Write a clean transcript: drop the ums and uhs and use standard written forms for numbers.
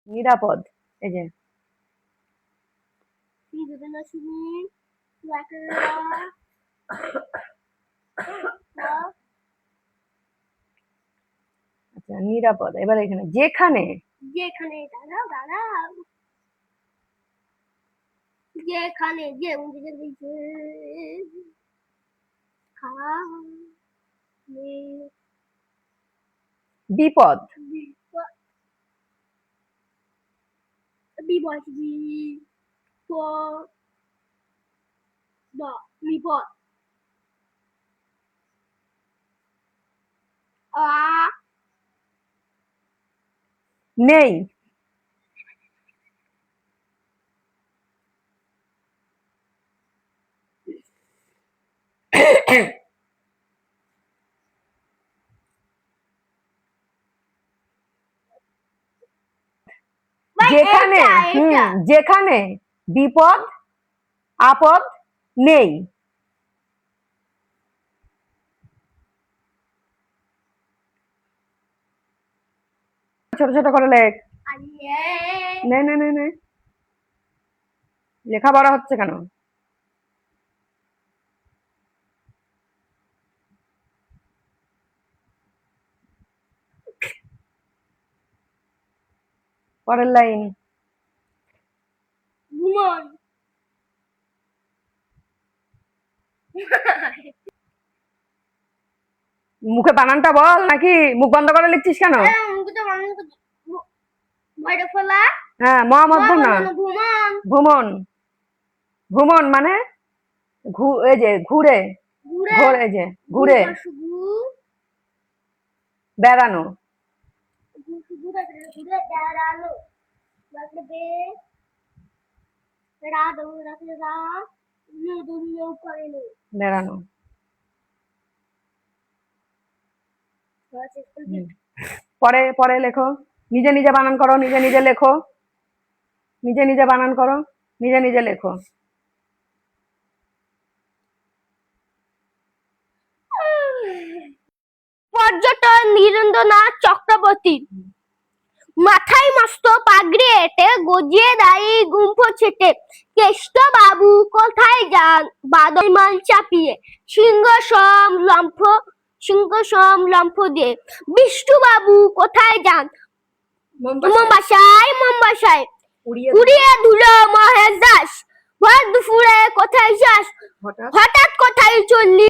নিরাপদ, এই যে আচ্ছা নিরাপদ। এবার এখানে যেখানে, যেখানে দাঁড়াও দাঁড়াও, যেখানে যে বিপদ, বিপদ বিপদ বিপদ নেই, যেখানে যেখানে বিপদ আপদ নেই। ছোট ছোট করে লেখ। নে নে নে নে, লেখা বড় হচ্ছে কেন? পরের লাইন। মুখে বানানটা বল, নাকি মুখ বন্ধ করে লিখছিস কেন? হ্যাঁ মহামধ্য না, ভ্রমণ। ভ্রমণ মানে এই যে ঘুরে, ঘুরে যে ঘুরে বেড়ানো। বেড়ানো। পরে পরে লেখো, নিজে নিজে বানান করো, নিজে নিজে লেখো, নিজে নিজে বানান করো, নিজে নিজে লেখো। পর্যটন নীরেন্দ্রনাথ চক্রবর্তী। মাথায় মস্ত পাগড়ি এঁটে, গজিয়ে দাঁড়িয়ে গুম্ফ ছেটে, কেষ্ট বাবু কোথায় যান বাদল মাল চাপিয়ে, সিংহ লম্ফ দিয়ে, বিষ্ণু বাবু কোথায় যান মোমবাসায়, উড়িয়ে ধুলো মহেশ দাস, ভর দুপুরে কোথায় যাস, হঠাৎ কোথায় চললি।